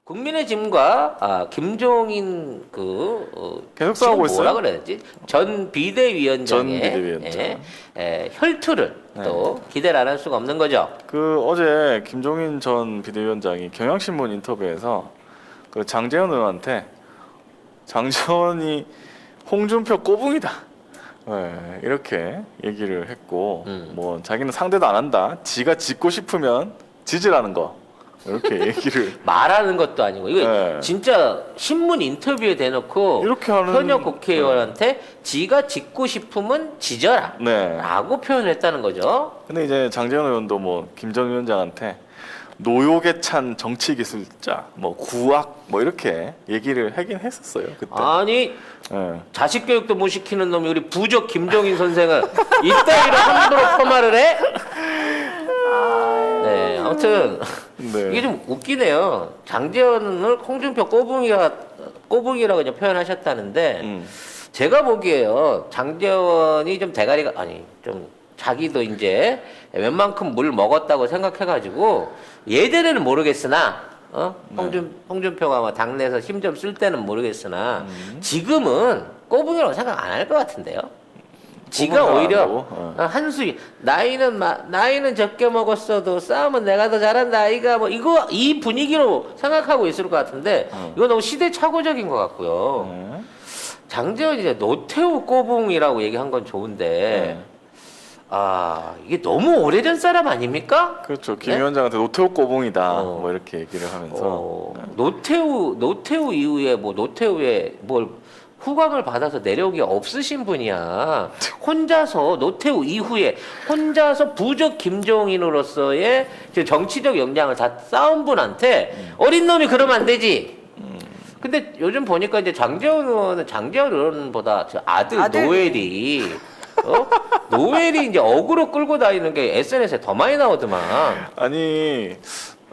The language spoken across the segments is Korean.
국민의 짐과 김종인 계속 싸우고 있어요. 뭐라 그래야 되지? 전 비대위원장의 비대위원장. 혈투를 또 기대를 안 할 수가 없는 거죠. 어제 김종인 전 비대위원장이 경향신문 인터뷰에서 장제원 의원한테 장제원이 홍준표 꼬붕이다. 네, 이렇게 얘기를 했고 뭐 자기는 상대도 안 한다. 지가 짓고 싶으면 지지라는 거. 이렇게 얘기를 말하는 것도 아니고 이거 네. 진짜 신문 인터뷰에 대놓고 이렇게 하는 현역 국회의원한테 지가 짓고 싶으면 지져라 네. 라고 표현을 했다는 거죠. 근데 이제 장제원 의원도 뭐 김 전 위원장한테 노욕에 찬 정치 기술자, 뭐 구악, 뭐 이렇게 얘기를 하긴 했었어요 그때. 아니 네. 자식 교육도 못 시키는 놈이 우리 부적 김종인 선생을 이따위로 함부로 폄하를 해? 네, 아무튼 네. 이게 좀 웃기네요. 장제원을 홍준표 꼬붕이라고 그냥 표현하셨다는데 제가 보기에요. 장제원이 좀 대가리가 좀 자기도 이제 웬만큼 물 먹었다고 생각해가지고 예전에는 모르겠으나 홍준표가 뭐 당내에서 힘 좀 쓸 때는 모르겠으나 지금은 꼬붕이라고 생각 안 할 것 같은데요. 지가 오히려 한수위 나이는 적게 먹었어도 싸움은 내가 더 잘한다 아이가 뭐 이 분위기로 생각하고 있을 것 같은데 이거 너무 시대착오적인 것 같고요. 장제원이 이제 노태우 꼬붕이라고 얘기한 건 좋은데 이게 너무 오래전 사람 아닙니까? 그렇죠. 김 네? 위원장한테 노태우 꼬붕이다. 뭐 이렇게 얘기를 하면서 노태우 이후에 뭐 노태우의 뭘 후광을 받아서 내려오기 없으신 분이야. 혼자서 노태우 이후에 혼자서 부적 김종인으로서의 정치적 역량을 다 쌓은 분한테 어린 놈이 그러면 안 되지. 근데 요즘 보니까 이제 장제원 의원은 장제원 의원보다 저 아들 노엘이 노엘이 이제 어그로 끌고 다니는 게 SNS에 더 많이 나오더만. 아니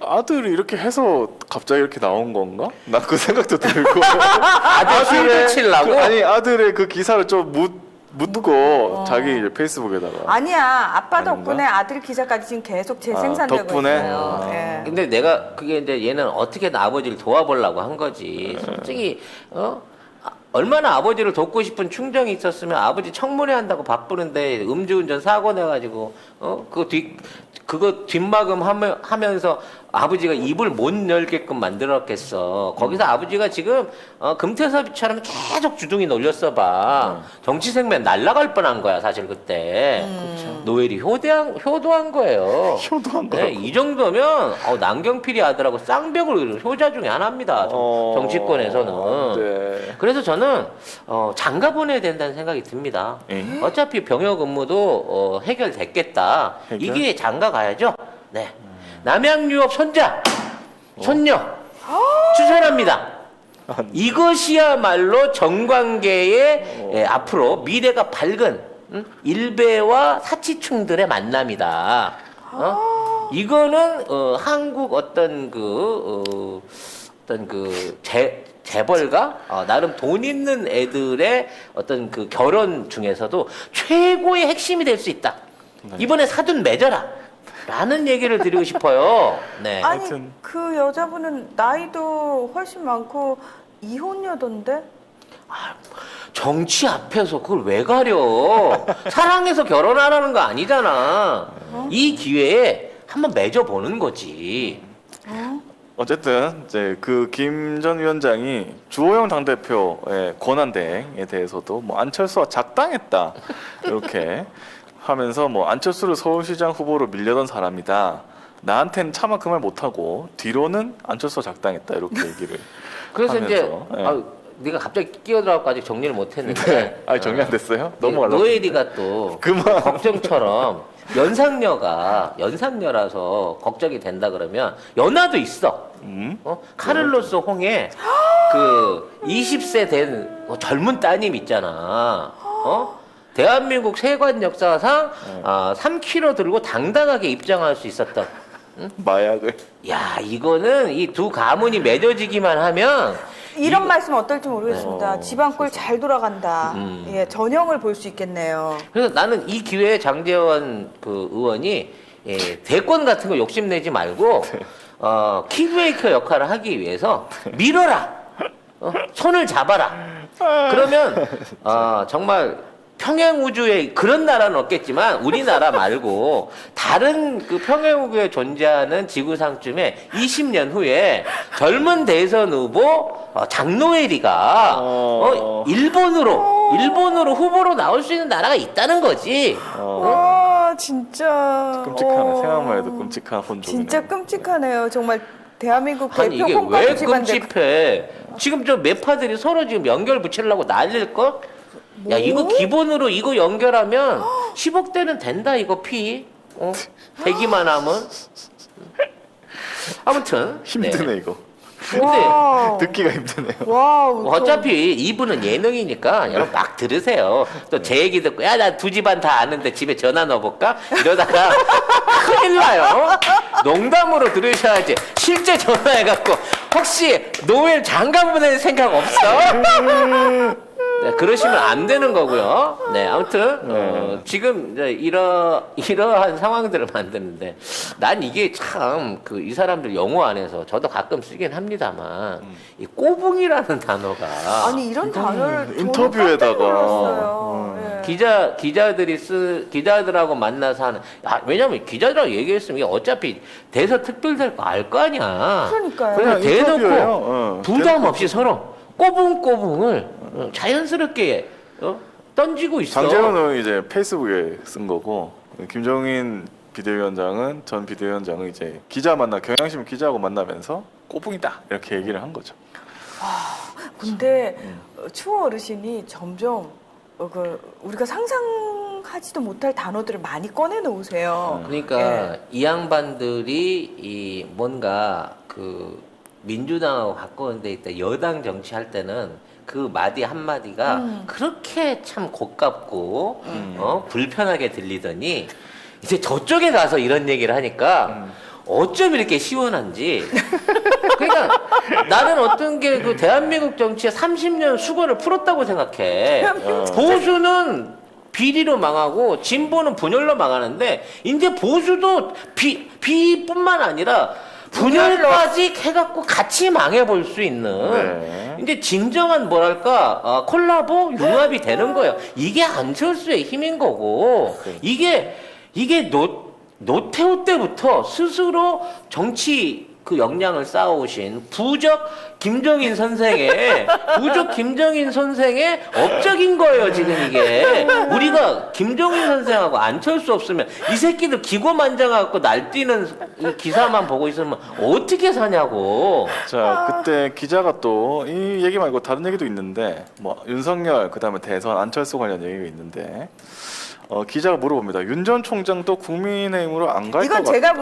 아들이 이렇게 해서 갑자기 이렇게 나온 건가? 나 그 생각도 들고 아들 힐을 치려고? 아니 아들의 그 기사를 좀 묻고 자기 이제 페이스북에다가 아니야. 아빠 아닌가? 덕분에 아들 기사까지 지금 계속 재생산되고 덕분에? 있어요. 예. 근데 내가 그게 이제 얘는 어떻게든 아버지를 도와보려고 한 거지. 솔직히 얼마나 아버지를 돕고 싶은 충정이 있었으면 아버지 청문회 한다고 바쁘는데 음주운전 사고 내가지고 그거 뒷마금 하면서 아버지가 입을 못 열게끔 만들었겠어. 거기서 아버지가 지금 금태섭처럼 계속 주둥이 놀렸어 봐. 정치 생명 날아갈 뻔한 거야 사실 그때. 노엘이 효도한 거예요. 효도한 네, 이 정도면 남경필이 아들하고 쌍벽을 효자 중에 하나입니다. 정치권에서는. 네. 그래서 저는 장가 보내야 된다는 생각이 듭니다. 어차피 병역 업무도 해결됐겠다. 해결? 이 기회에 장가 가야죠. 네. 남양 유업 손녀 추천합니다. 이것이야말로 정관계의 앞으로 미래가 밝은 일베와 사치충들의 만남이다. 이거는 한국 어떤 재벌가 나름 돈 있는 애들의 어떤 그 결혼 중에서도 최고의 핵심이 될 수 있다. 이번에 사돈 맺어라. 라는 얘기를 드리고 싶어요. 네. 아니 하여튼. 그 여자분은 나이도 훨씬 많고 이혼녀던데? 정치 앞에서 그걸 왜 가려? 사랑해서 결혼하라는 거 아니잖아. 이 기회에 한번 맺어보는 거지. 어쨌든 이제 김 전 위원장이 주호영 당대표의 권한대행에 대해서도 뭐 안철수와 작당했다 이렇게 하면서 뭐 안철수를 서울시장 후보로 밀려던 사람이다. 나한테는 차마 그 말 못하고 뒤로는 안철수와 작당했다 이렇게 얘기를 그래서 하면서, 이제 네. 네가 갑자기 끼어들어가지고 아직 정리를 못했는데 네. 아니 정리 안 됐어요? 넘어가려고. 노엘이가 또 그만. 걱정처럼 연상녀라서 걱정이 된다 그러면 연하도 있어. 카를로스 홍의 그 20세 된 젊은 따님 있잖아. 대한민국 세관 역사상 3kg 들고 당당하게 입장할 수 있었던. 마약을. 야 이거는 이 두 가문이 맺어지기만 하면 이런 말씀 어떨지 모르겠습니다. 집안 꼴 잘 돌아간다. 예, 전형을 볼 수 있겠네요. 그래서 나는 이 기회에 장제원 의원이 대권 같은 거 욕심내지 말고 킥브레이커 역할을 하기 위해서 밀어라. 손을 잡아라. 그러면 정말 평행 우주에 그런 나라는 없겠지만 우리나라 말고 다른 그 평행 우주에 존재하는 지구상쯤에 20년 후에 젊은 대선 후보 장노엘이가 일본으로 후보로 나올 수 있는 나라가 있다는 거지. 와 진짜 끔찍하네. 생각만 해도 끔찍한 혼종이네. 진짜 끔찍하네요. 정말 대한민국 아니 대표 이게 콩가루 왜 집안들 끔찍해? 지금 저 매파들이 서로 지금 연결 붙이려고 난릴 걸? 야 이거 기본으로 이거 연결하면 10억대는 된다 이거 피. 되기만 하면. 아무튼 힘드네 이거. 와우. 듣기가 힘드네요. 와우. 어차피 이분은 예능이니까 여러분 막 들으세요. 또 제 얘기 듣고 야 나 두 집안 다 아는데 집에 전화 넣어볼까? 이러다가 큰일 나요. 농담으로 들으셔야지. 실제 전화해갖고 혹시 노엘 장가 보낼 생각 없어? 네, 그러시면 안 되는 거고요. 네, 아무튼 지금 이제 이러한 상황들을 만드는데 난 이게 참 그 이 사람들 영어 안에서 저도 가끔 쓰긴 합니다만 이 꼬붕이라는 단어가 아니 이런 단어를 저는 인터뷰에다가 깜짝 놀랐어요. 예. 기자들하고 만나서 하는 왜냐면 기자들하고 얘기했으면 이게 어차피 대서 특별될 거 알 거 아니야. 그러니까요. 그냥 인터뷰예요. 대놓고 부담 없이 서로 꼬붕꼬붕을 자연스럽게 던지고 있어. 장재원은 이제 페이스북에 쓴 거고 김종인 비대위원장은 전 비대위원장은 이제 기자 만나 경향신문 기자하고 만나면서 꼬붕이다 이렇게 얘기를 한 거죠. 근데 추호 어르신이 점점 우리가 상상하지도 못할 단어들을 많이 꺼내 놓으세요. 그러니까 이 양반들이 이 뭔가 그 민주당하고 가까운 데 있다 여당 정치할 때는 그 마디 한마디가 그렇게 참 고깝고 불편하게 들리더니 이제 저쪽에 가서 이런 얘기를 하니까 어쩜 이렇게 시원한지. 그러니까 나는 어떤 게 그 대한민국 정치에 30년 수고를 풀었다고 생각해. 보수는 비리로 망하고 진보는 분열로 망하는데 이제 보수도 비뿐만 아니라 분열까지 해갖고 같이 망해볼 수 있는 이제 진정한 뭐랄까 콜라보 융합이 되는 거예요. 이게 안철수의 힘인 거고 이게 노태우 때부터 스스로 정치 그 역량을 쌓아오신 부적 김정인 선생의 업적인 거예요 지금 이게. 우리가 김정인 선생하고 안철수 없으면 이 새끼들 기고만장하고 날뛰는 이 기사만 보고 있으면 어떻게 사냐고. 자 그때 기자가 또 이 얘기 말고 다른 얘기도 있는데 뭐 윤석열 그다음에 대선 안철수 관련 얘기가 있는데 기자가 물어봅니다. 윤 전 총장도 국민의힘으로 안 갈 것 같아요. 이건 제가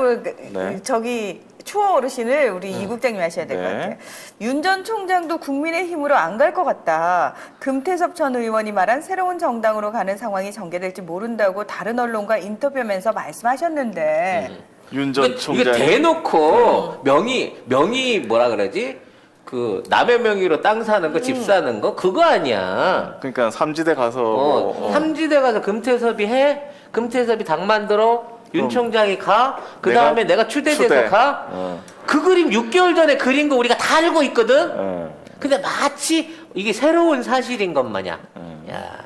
네. 저기 추호 어르신을 우리 이 국장님 하셔야 될 것 네. 같아요. 윤 전 총장도 국민의힘으로 안 갈 것 같다. 금태섭 전 의원이 말한 새로운 정당으로 가는 상황이 전개될지 모른다고 다른 언론과 인터뷰하면서 말씀하셨는데 윤 전 이거 총장이 대놓고 명의 뭐라 그러지? 그 남의 명의로 땅 사는 거, 집 사는 거 그거 아니야. 그러니까 삼지대 가서 삼지대 가서 금태섭이 당 만들어. 윤 총장이 가. 그 다음에 내가 추대돼서 가. 그 그림 6개월 전에 그린 거 우리가 다 알고 있거든. 근데 마치 이게 새로운 사실인 것 마냥. 야.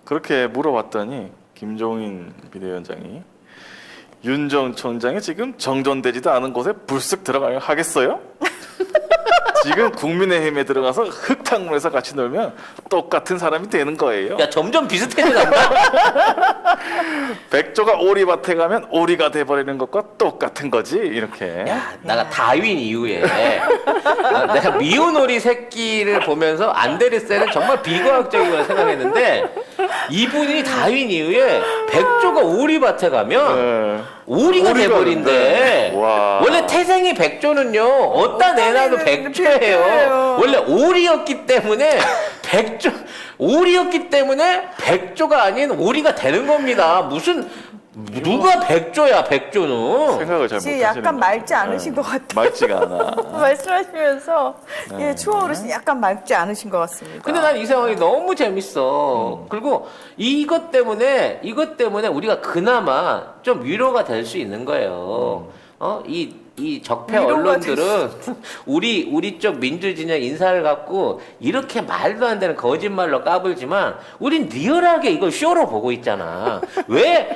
그렇게 물어봤더니 김종인 비대위원장이 윤 전 총장이 지금 정전되지도 않은 곳에 불쑥 들어가야 하겠어요? 지금 국민의힘에 들어가서 흙탕물에서 같이 놀면 똑같은 사람이 되는 거예요. 야 점점 비슷해져 간다. 백조가 오리밭에 가면 오리가 돼버리는 것과 똑같은 거지 이렇게. 야, 내가 다윈 이후에 내가 미운 오리 새끼를 보면서 안데르센은 정말 비과학적이라고 생각했는데 이분이 다윈 이후에 백조가 오리밭에 가면 오리가 돼버린대. 와. 원래 태생이 백조는요 어디다 내놔도 백조예요. 원래 오리였기 때문에 백조가 아닌 오리가 되는 겁니다. 무슨 누가 백조야 백조는. 생각을 잘 지금 못하시는 약간 맑지 않으신 것 같아요. 맑지가 않아. 말씀하시면서 추호 어르신 약간 맑지 않으신 것 같습니다. 근데 난 이 상황이 너무 재밌어. 그리고 이것 때문에 우리가 그나마 좀 위로가 될 수 있는 거예요. 이 이 적폐 위로가 언론들은 우리 쪽 민주진영 인사를 갖고 이렇게 말도 안 되는 거짓말로 까불지만 우린 리얼하게 이걸 쇼로 보고 있잖아. 왜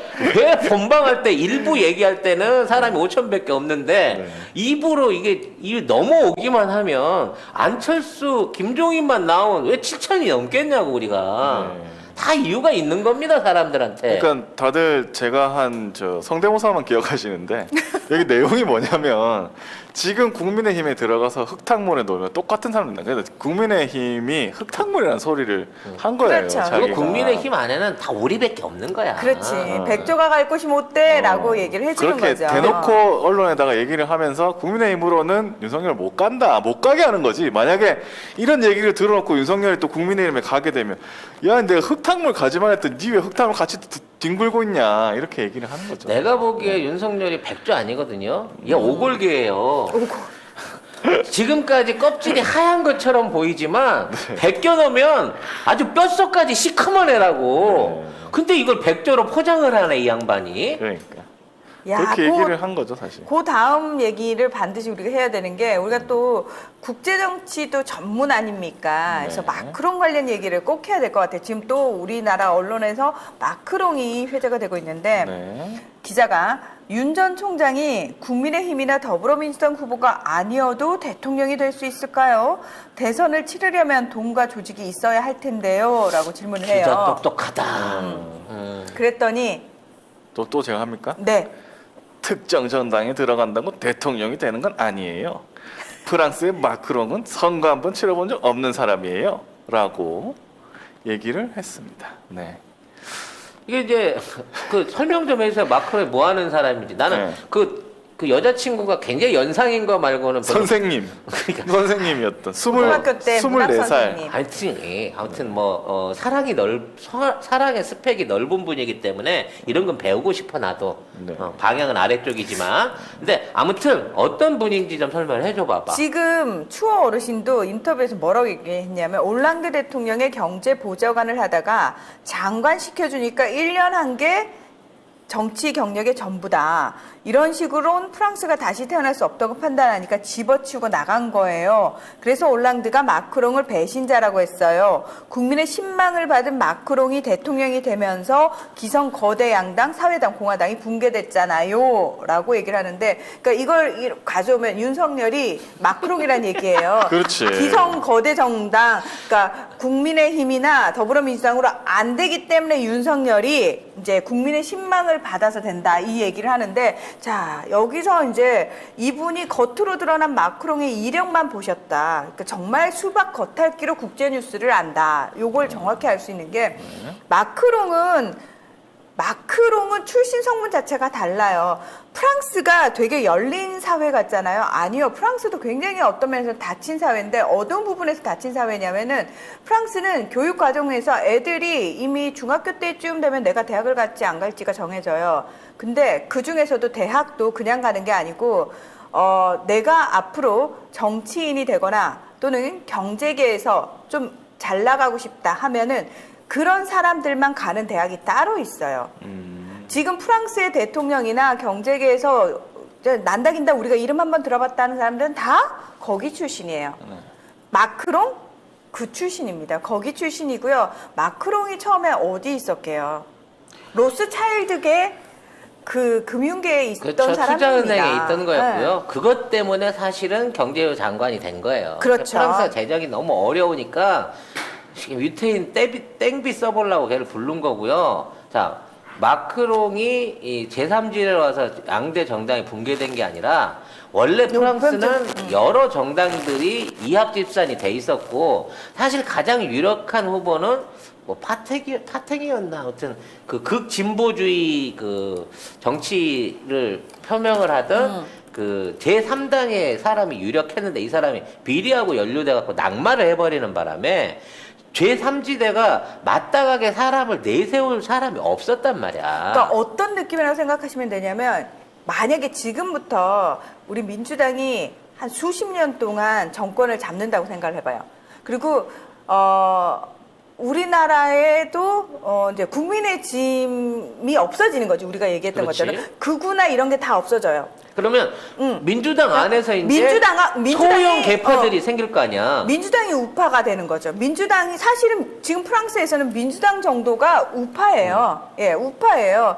본방할 때 일부 얘기할 때는 사람이 5,000밖에 없는데 입으로 이게 넘어오기만 하면 안철수, 김종인만 나온 왜 7,000이 넘겠냐고 우리가. 다 이유가 있는 겁니다, 사람들한테. 그러니까 다들 제가 한 저 성대모사만 기억하시는데 여기 내용이 뭐냐면 지금 국민의힘에 들어가서 흑탕물에 넣으면 똑같은 사람들. 그래서 국민의힘이 흑탕물이라는 소리를 한 거예요. 그렇죠. 자기가. 그리고 국민의힘 안에는 다 우리밖에 없는 거야. 그렇지. 백조가 갈 곳이 못 돼라고 얘기를 해주는 그렇게 거죠. 대놓고 언론에다가 얘기를 하면서 국민의힘으로는 윤석열 못 간다, 못 가게 하는 거지. 만약에 이런 얘기를 들어놓고 윤석열이 또 국민의힘에 가게 되면 야, 내가 흑탕물 가지만 했더니 니 왜 흑탕물 같이 뒹굴고 있냐 이렇게 얘기를 하는 거죠. 내가 보기에 윤석열이 백조 아니거든요. 얘 오골개예요. 지금까지 껍질이 하얀 것처럼 보이지만 벗겨놓으면 아주 뼛속까지 시커먼 애라고. 근데 이걸 백조로 포장을 하네 이 양반이. 그러니까 야, 그렇게 얘기를 한 거죠 사실. 그 다음 얘기를 반드시 우리가 해야 되는 게 우리가 또 국제정치도 전문 아닙니까? 그래서 네. 마크롱 관련 얘기를 꼭 해야 될 것 같아요. 지금 또 우리나라 언론에서 마크롱이 회자가 되고 있는데 네. 기자가 윤 전 총장이 국민의힘이나 더불어민주당 후보가 아니어도 대통령이 될 수 있을까요? 대선을 치르려면 돈과 조직이 있어야 할 텐데요. 라고 질문을 해요. 기자 똑똑하다. 그랬더니 또 제가 합니까? 네. 특정 정당에 들어간다고 대통령이 되는 건 아니에요. 프랑스의 마크롱은 선거 한번 치러본 적 없는 사람이에요. 라고 얘기를 했습니다. 네. 이게 이제 그 설명 좀 해주세요. 마크롱이 뭐 하는 사람인지. 나는 네. 그 여자친구가 굉장히 연상인 거 말고는 별로 선생님. 선생님이었던 고등학교 때 문학 24살. 선생님. 아무튼 뭐 사랑의 스펙이 넓은 분이기 때문에 이런 건 배우고 싶어 나도. 네. 방향은 아래쪽이지만. 근데 아무튼 어떤 분인지 좀 설명을 해줘 봐봐. 지금 추호 어르신도 인터뷰에서 뭐라고 얘기했냐면 올랑드 대통령의 경제 보좌관을 하다가 장관 시켜주니까 1년 한 게 정치 경력의 전부다. 이런 식으로는 프랑스가 다시 태어날 수 없다고 판단하니까 집어치우고 나간 거예요. 그래서 올랑드가 마크롱을 배신자라고 했어요. 국민의 신망을 받은 마크롱이 대통령이 되면서 기성 거대 양당 사회당 공화당이 붕괴됐잖아요. 라고 얘기를 하는데 그러니까 이걸 가져오면 윤석열이 마크롱이란 얘기예요. 그렇지. 기성 거대 정당 그러니까 국민의힘이나 더불어민주당으로 안 되기 때문에 윤석열이 이제 국민의 신망을 받아서 된다 이 얘기를 하는데 자 여기서 이제 이분이 겉으로 드러난 마크롱의 이력만 보셨다. 그러니까 정말 수박 겉핥기로 국제 뉴스를 안다. 요걸 정확히 알 수 있는 게 마크롱은 출신 성분 자체가 달라요. 프랑스가 되게 열린 사회 같잖아요. 아니요. 프랑스도 굉장히 어떤 면에서 닫힌 사회인데 어떤 부분에서 닫힌 사회냐면은 프랑스는 교육 과정에서 애들이 이미 중학교 때쯤 되면 내가 대학을 갈지 안 갈지가 정해져요. 근데 그 중에서도 대학도 그냥 가는 게 아니고 내가 앞으로 정치인이 되거나 또는 경제계에서 좀 잘 나가고 싶다 하면은 그런 사람들만 가는 대학이 따로 있어요. 지금 프랑스의 대통령이나 경제계에서 난다긴다 우리가 이름 한번 들어봤다는 사람들은 다 거기 출신이에요. 마크롱? 그 출신입니다. 거기 출신이고요. 마크롱이 처음에 어디 있었게요? 로스차일드계 그 금융계에 있던 그렇죠. 사람입니다. 투자은행에 있던 거였고요. 네. 그것 때문에 사실은 경제장관이 된 거예요. 그렇죠. 프랑스가 재정이 너무 어려우니까 유태인 땡비 써보려고 걔를 부른 거고요. 자, 마크롱이 이 제3지대로 와서 양대 정당이 붕괴된 게 아니라 원래 프랑스는 여러 정당들이 이합집산이 돼 있었고 사실 가장 유력한 후보는 뭐 파텍이었나 아무튼 그 극진보주의 그 정치를 표명을 하던 그 제3당의 사람이 유력했는데 이 사람이 비리하고 연루돼 갖고 낙마를 해버리는 바람에 제3지대가 마땅하게 사람을 내세울 사람이 없었단 말이야. 그러니까 어떤 느낌이라고 생각하시면 되냐면 만약에 지금부터 우리 민주당이 한 수십 년 동안 정권을 잡는다고 생각을 해봐요. 그리고 우리나라에도 이제 국민의 짐이 없어지는 거지. 우리가 얘기했던 그렇지. 것처럼 극우나 이런 게 다 없어져요. 그러면 민주당 안에서 이제 민주당이- 소형 개파들이 생길 거 아니야. 민주당이 우파가 되는 거죠. 민주당이 사실은 지금 프랑스에서는 민주당 정도가 우파예요. 예, 우파예요.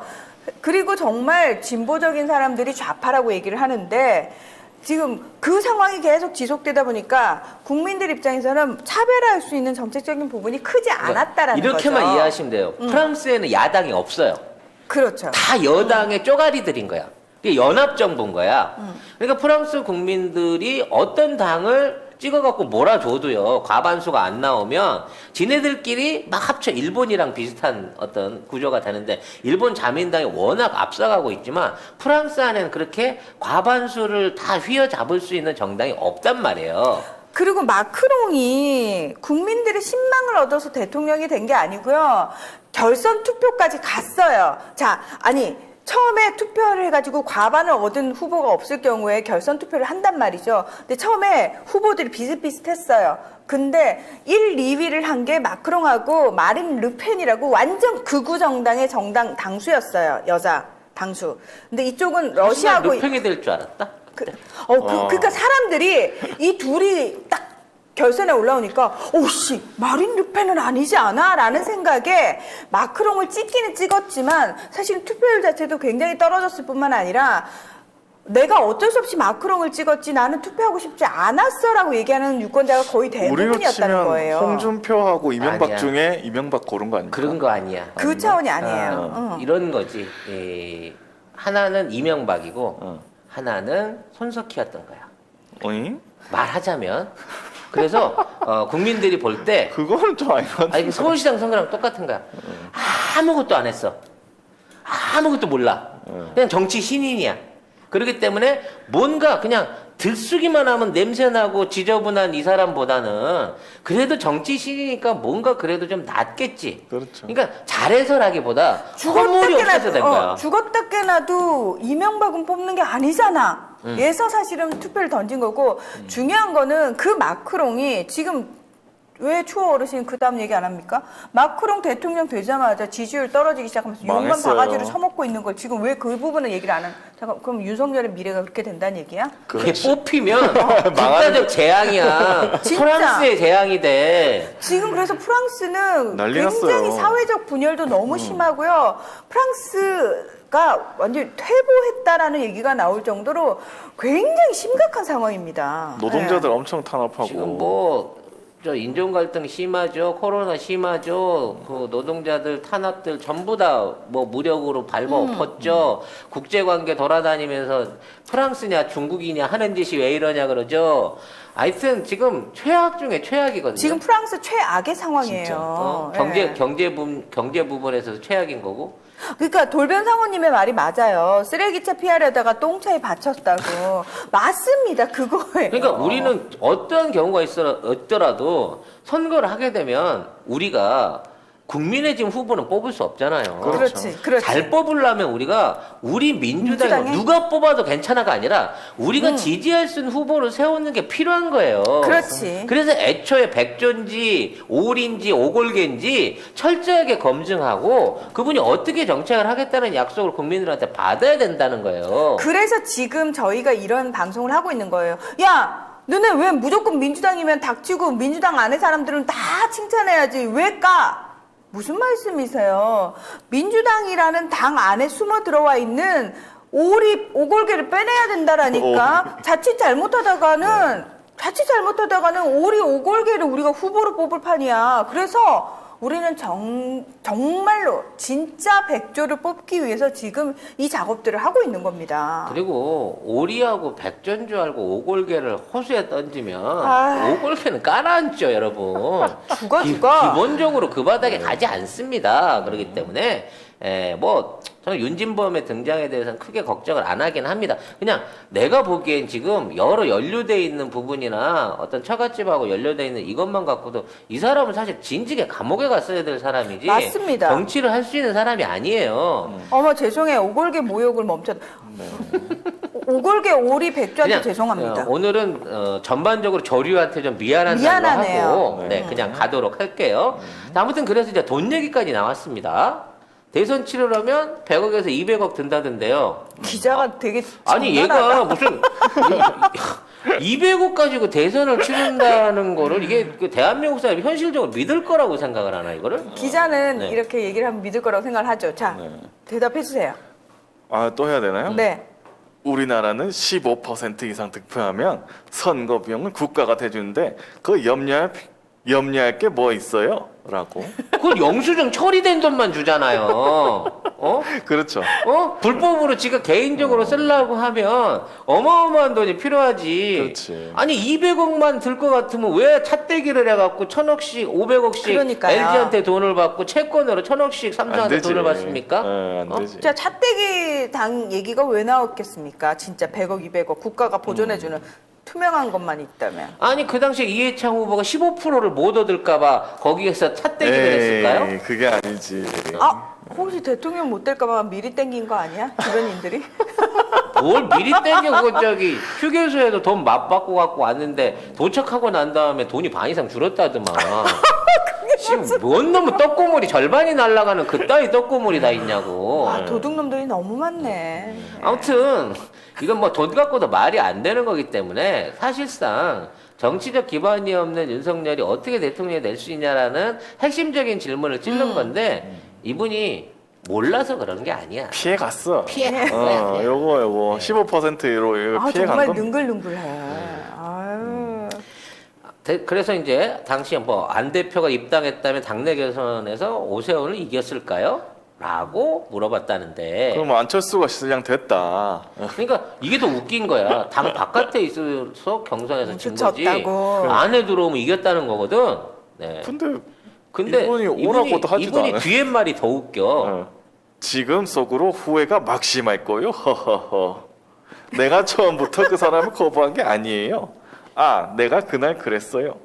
그리고 정말 진보적인 사람들이 좌파라고 얘기를 하는데 지금 그 상황이 계속 지속되다 보니까 국민들 입장에서는 차별화할 수 있는 정책적인 부분이 크지 않았다라는 거죠. 이렇게만 이해하시면 돼요. 프랑스에는 야당이 없어요. 그렇죠. 다 여당의 쪼가리들인 거야. 이게 연합정부인 거야. 그러니까 프랑스 국민들이 어떤 당을 찍어갖고 몰아줘도요, 과반수가 안 나오면 지네들끼리 막 합쳐 일본이랑 비슷한 어떤 구조가 되는데, 일본 자민당이 워낙 앞서가고 있지만 프랑스 안에는 그렇게 과반수를 다 휘어잡을 수 있는 정당이 없단 말이에요. 그리고 마크롱이 국민들의 신망을 얻어서 대통령이 된 게 아니고요. 결선 투표까지 갔어요. 자, 아니 처음에 투표를 해가지고 과반을 얻은 후보가 없을 경우에 결선 투표를 한단 말이죠. 근데 처음에 후보들이 비슷비슷했어요. 근데 1, 2위를 한 게 마크롱하고 마린 르펜이라고 완전 극우 정당의 정당 당수였어요. 여자 당수. 근데 이쪽은 러시아하고 르팽이 될 줄 알았다. 그러니까 사람들이 이 둘이 딱 결선에 올라오니까 오씨 마린 르펜은 아니지 않아? 라는 생각에 마크롱을 찍기는 찍었지만 사실 투표율 자체도 굉장히 떨어졌을 뿐만 아니라 내가 어쩔 수 없이 마크롱을 찍었지 나는 투표하고 싶지 않았어 라고 얘기하는 유권자가 거의 우리로 대부분이었다는 치면 거예요. 홍준표하고 이명박 아니야. 중에 이명박 고른 거 아닙니까? 그런 거 아니야. 그 차원이 아니에요. 이런 거지. 하나는 이명박이고 하나는 손석희였던 거야. 어잉? 말하자면. 그래서 국민들이 볼 때 그거는 좀 아닌 것 같은데. 아니, 그 서울시장 선거랑 똑같은 거야. 아무것도 안 했어. 아무것도 몰라. 그냥 정치 신인이야. 그렇기 때문에 뭔가 그냥 들쑤기만 하면 냄새나고 지저분한 이 사람보다는 그래도 정치 신이니까 뭔가 그래도 좀 낫겠지. 그렇죠. 그러니까 잘해서라기보다 허물이 없어서 된 거야. 죽었다 깨나도 이명박은 뽑는 게 아니잖아. 예서 사실은 투표를 던진 거고 중요한 거는 그 마크롱이 지금 왜 추호 어르신 그 다음 얘기 안 합니까? 마크롱 대통령 되자마자 지지율 떨어지기 시작하면서 용만 망했어요. 바가지로 처먹고 있는 걸 지금 왜 그 부분은 얘기를 안 하는? 잠깐 그럼 윤석열의 미래가 그렇게 된다는 얘기야? 그게 뽑히면 국가적 재앙이야. 진짜. 프랑스의 재앙이 돼. 지금 그래서 프랑스는 난리 굉장히 났어요. 사회적 분열도 너무 심하고요. 프랑스가 완전히 퇴보했다라는 얘기가 나올 정도로 굉장히 심각한 상황입니다. 노동자들 네. 엄청 탄압하고. 지금 저 인종 갈등 심하죠. 코로나 심하죠. 그 노동자들 탄압들 전부 다 뭐 무력으로 밟아 엎었죠. 국제관계 돌아다니면서 프랑스냐 중국이냐 하는 짓이 왜 이러냐 그러죠. 하여튼 지금 최악 중에 최악이거든요. 지금 프랑스 최악의 상황이에요. 네. 경제 부분에서 최악인 거고. 그러니까 돌변 상호님의 말이 맞아요. 쓰레기차 피하려다가 똥차에 받쳤다고. 맞습니다. 그거예요. 그러니까 우리는 어떠한 경우가 있더라도 선거를 하게 되면 우리가 국민의 지금 후보는 뽑을 수 없잖아요. 그렇지. 그렇지. 잘 뽑으려면 우리가 우리 민주당이 민주당에? 누가 뽑아도 괜찮아가 아니라 우리가 지지할 수 있는 후보를 세우는 게 필요한 거예요. 그렇지. 그래서 애초에 백조인지 오울인지 오골개인지 철저하게 검증하고 그분이 어떻게 정책을 하겠다는 약속을 국민들한테 받아야 된다는 거예요. 그래서 지금 저희가 이런 방송을 하고 있는 거예요. 야! 너네 왜 무조건 민주당이면 닥치고 민주당 안에 사람들은 다 칭찬해야지 왜 까? 무슨 말씀이세요? 민주당이라는 당 안에 숨어 들어와 있는 오골개를 빼내야 된다라니까. 자칫 잘못하다가는 오리 오골개를 우리가 후보로 뽑을 판이야. 그래서 우리는 정말로 진짜 백조를 뽑기 위해서 지금 이 작업들을 하고 있는 겁니다. 그리고 오리하고 백조인 줄 알고 오골개를 호수에 던지면 아이. 오골개는 깔아앉죠, 여러분. 죽어. 기본적으로 그 바닥에 가지 않습니다. 그렇기 때문에 뭐 저는 윤진범의 등장에 대해서는 크게 걱정을 안 하긴 합니다. 그냥 내가 보기엔 지금 여러 연루돼 있는 부분이나 어떤 처갓집하고 연루돼 있는 이것만 갖고도 이 사람은 사실 진즉에 감옥에 갔어야 될 사람이지. 맞습니다. 정치를 할 수 있는 사람이 아니에요. 어머 죄송해요. 오골계 모욕을 멈춰. 오골계 오리 백조한테 그냥, 죄송합니다. 오늘은 전반적으로 조류한테 좀 미안한 날로 미안하네요. 하고 그냥 가도록 할게요. 아무튼 그래서 이제 돈 얘기까지 나왔습니다. 대선 치르려면 100억에서 200억 든다던데요. 기자가 되게 아니 적나라하다. 얘가 무슨 200억 가지고 대선을 치른다는 거를 이게 그 대한민국 사람이 현실적으로 믿을 거라고 생각을 하나 이거를? 기자는 네. 이렇게 얘기를 하면 믿을 거라고 생각을 하죠. 자, 대답해 주세요. 아, 또 해야 되나요? 네. 우리나라는 15% 이상 득표하면 선거 비용을 국가가 대주는데 그 염려할 게 뭐 있어요? 라고. 그건 영수증 처리된 돈만 주잖아요. 어? 그렇죠. 불법으로 지가 개인적으로 쓰려고 하면 어마어마한 돈이 필요하지. 그렇지. 아니 200억만 들 것 같으면 왜 찻대기를 해갖고 1000억씩 500억씩 그러니까요. LG한테 돈을 받고 채권으로 1000억씩 안 삼성한테 되지. 돈을 받습니까? 안 되지. 자, 찻대기 당 얘기가 왜 나왔겠습니까? 진짜 100억, 200억 국가가 보존해주는 투명한 것만 있다면. 아니 그 당시에 이해창 후보가 15%를 못 얻을까봐 거기에서 찻대기를 했을까요? 에이, 그게 아니지. 아, 혹시 대통령 못 될까봐 미리 땡긴 거 아니야? 주변인들이? 뭘 미리 땡겨 그 저기 휴게소에도 돈 맞받고 갖고 왔는데 도착하고 난 다음에 돈이 반 이상 줄었다더만. 지금 뭔 놈의 떡고물이 절반이 날아가는 그따위 떡고물이 다 있냐고. 아, 도둑놈들이 너무 많네. 아무튼 이건 뭐 돈 갖고도 말이 안 되는 거기 때문에 사실상 정치적 기반이 없는 윤석열이 어떻게 대통령이 될 수 있냐라는 핵심적인 질문을 찔른 건데 이분이 몰라서 그런 게 아니야. 피해 갔어. 피해 간 거야. 요거 15%로 아, 피해 간 정말 겁니다. 능글능글해. 아유. 그래서 이제 당시에 뭐 안 대표가 입당했다면 당내 경선에서 오세훈을 이겼을까요? 라고 물어봤다는데. 그럼 안철수가 실량 됐다. 그러니까 이게 더 웃긴 거야. 당 바깥에 있어서 경선에서 진 거지. 졌다고. 안에 들어오면 이겼다는 거거든. 네. 근데 이분이 오라고도 하지도 이분이 않아요. 뒤에 말이 더 웃겨. 지금 속으로 후회가 막심할 거요. 허허허. 내가 처음부터 그 사람을 거부한 게 아니에요. 아, 내가 그날 그랬어요.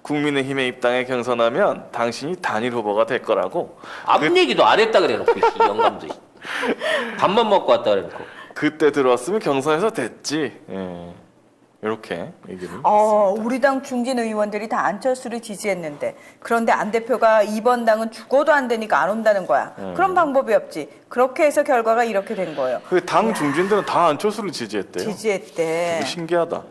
국민의힘에 입당해 경선하면 당신이 단일 후보가 될 거라고. 앞 얘기도 안 했다 그래놓고 이 영감도 밥만 먹고 왔다 그래놓고. 그때 들어왔으면 경선에서 됐지. 예. 이렇게 얘기를. 우리 당 중진 의원들이 다 안철수를 지지했는데 그런데 안 대표가 이번 당은 죽어도 안 되니까 안 온다는 거야. 그런 방법이 없지. 그렇게 해서 결과가 이렇게 된 거예요. 그 당 중진들은 다 안철수를 지지했대요. 지지했대. 되게 신기하다.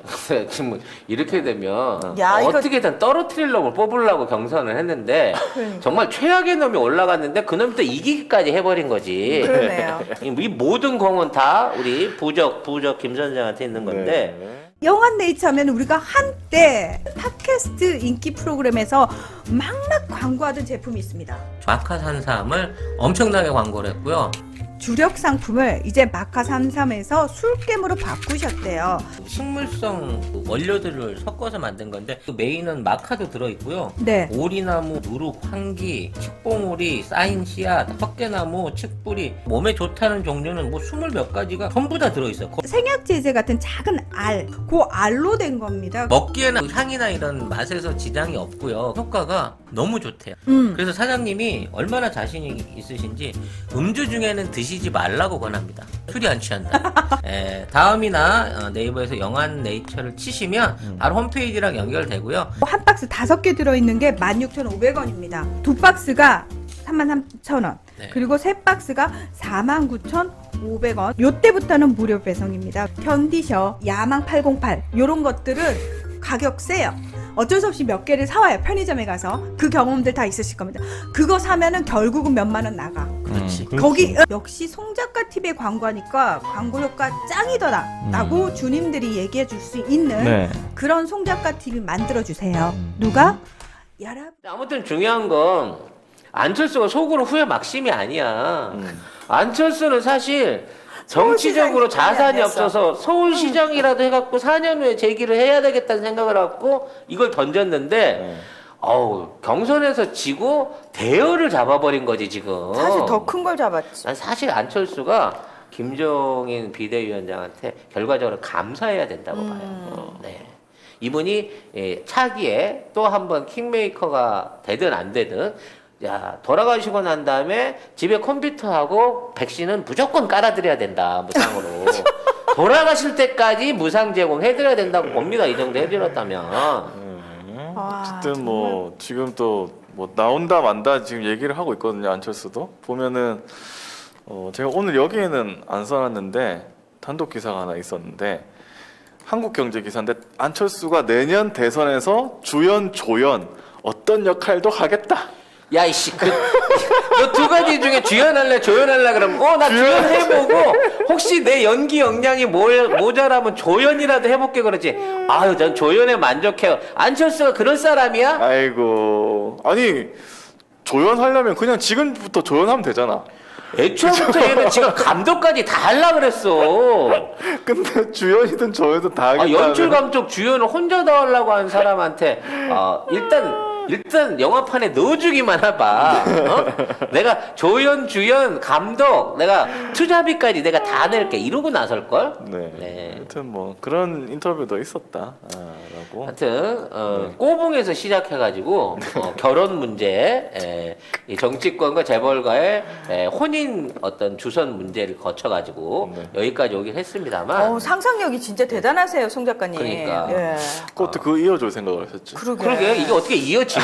지금 이렇게 되면 야, 이거- 어떻게든 떨어뜨릴 놈을 뽑으려고 경선을 했는데 그러니까. 정말 최악의 놈이 올라갔는데 그 놈이 또 이기기까지 해버린 거지. 그러네요. 이 모든 공은 다 우리 부적 김 선생한테 있는 건데 네. 영한네이처 하면 우리가 한때 팟캐스트 인기 프로그램에서 막막 광고하던 제품이 있습니다. 마카 산삼을 엄청나게 광고를 했고요. 주력 상품을 이제 마카 33에서 술겜으로 바꾸셨대요. 식물성 원료들을 섞어서 만든 건데 그 메인은 마카도 들어있고요. 네. 오리나무, 누룩, 황기, 칡봉오리, 쌓인 씨앗, 헛개나무, 칡뿌리 몸에 좋다는 종류는 뭐 20몇 가지가 전부 다 들어있어요. 생약제제 같은 작은 알, 그 알로 된 겁니다. 먹기에는 향이나 이런 맛에서 지장이 없고요. 효과가 너무 좋대요. 그래서 사장님이 얼마나 자신이 있으신지 음주 중에는 드시지 말라고 권합니다. 술이 안 취한다. 다음이나 네이버에서 영한네이처를 치시면 바로 홈페이지랑 연결되고요. 한 박스 5개 들어있는 게 16,500원입니다. 두 박스가 33,000원. 네. 그리고 세 박스가 49,500원. 요때부터는 무료 배송입니다. 견디셔, 야망 808 요런 것들은 가격 세요. 어쩔 수 없이 몇 개를 사와요. 편의점에 가서. 그 경험들 다 있으실 겁니다. 그거 사면은 결국은 몇만 원 나가. 그렇지. 거기 역시 송작가 TV에 광고하니까 광고 효과 짱이더라 라고 주님들이 얘기해 줄 수 있는 그런 송작가 TV 만들어 주세요. 누가? 여러분. 아무튼 중요한 건 안철수가 속으로 후회 막심이 아니야. 안철수는 사실 정치적으로 서울시장이 자산이 아니었어. 없어서 서울시장이라도 해갖고 4년 후에 재기를 해야 되겠다는 생각을 갖고 이걸 던졌는데 경선에서 지고 대여를 잡아버린 거지 지금. 사실 더 큰 걸 잡았지. 난 사실 안철수가 김종인 비대위원장한테 결과적으로 감사해야 된다고 봐요. 네. 이분이 차기에 또 한 번 킹메이커가 되든 안 되든 야 돌아가시고 난 다음에 집에 컴퓨터하고 백신은 무조건 깔아드려야 된다 무상으로. 돌아가실 때까지 무상 제공해드려야 된다고 봅니다. 이 정도 해드렸다면. 와, 어쨌든 뭐 지금 또 뭐 나온다 만다 지금 얘기를 하고 있거든요. 안철수도 보면은 제가 오늘 여기에는 안 써놨는데 단독 기사가 하나 있었는데 한국경제 기사인데 안철수가 내년 대선에서 주연 조연 어떤 역할도 하겠다. 야, 이씨, 너 두 가지 중에 주연할래, 조연할래, 그러면, 나 주연해보고, 혹시 내 연기 역량이 모자라면 조연이라도 해볼게, 그러지. 아유, 전 조연에 만족해요. 안철수가 그런 사람이야? 아이고 아니 조연하려면 그냥 지금부터 조연하면 되잖아. 애초부터 얘는 지금 감독까지 다 하려고 그랬어. 근데 주연이든 조연이든 다 하겠다. 연출 감독 주연을 혼자 다 하려고 하는 사람한테, 일단 영화판에 넣어주기만 해봐. 내가 조연, 주연, 감독, 내가 투자비까지 내가 다 낼게. 이러고 나설걸? 네. 네. 하여튼 뭐 그런 인터뷰도 있었다라고. 하여튼 꼬붕에서 시작해가지고 결혼 문제, 이 정치권과 재벌가의 혼인 어떤 주선 문제를 거쳐가지고 네. 여기까지 오긴 했습니다만. 상상력이 진짜 대단하세요, 송 작가님. 그러니까. 예. 그것도 그 이어줄 생각을 했었지. 그러게 이게 어떻게 이어지네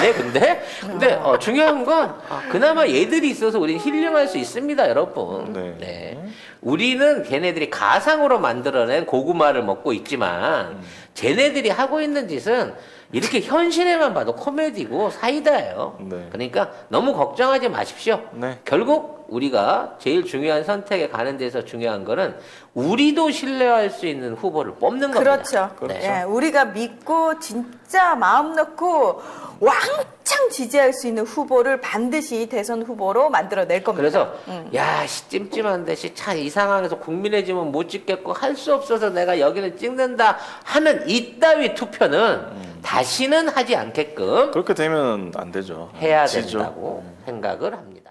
근데 중요한 건 그나마 얘들이 있어서 우리는 힐링할 수 있습니다 여러분. 네. 우리는 걔네들이 가상으로 만들어낸 고구마를 먹고 있지만 쟤네들이 하고 있는 짓은 이렇게 현실에만 봐도 코미디고 사이다예요. 네. 그러니까 너무 걱정하지 마십시오. 네. 결국 우리가 제일 중요한 선택에 가는 데서 중요한 거는 우리도 신뢰할 수 있는 후보를 뽑는 겁니다. 그렇죠. 그렇죠. 예, 우리가 믿고 진짜 마음 넣고 왕창 지지할 수 있는 후보를 반드시 대선 후보로 만들어낼 겁니다. 그래서 야, 씨, 찜찜한데 참 이 상황에서 국민의 짐은 못 찍겠고 할 수 없어서 내가 여기는 찍는다 하는 이따위 투표는 다시는 하지 않게끔 그렇게 되면 안 되죠. 해야 지죠. 된다고 생각을 합니다.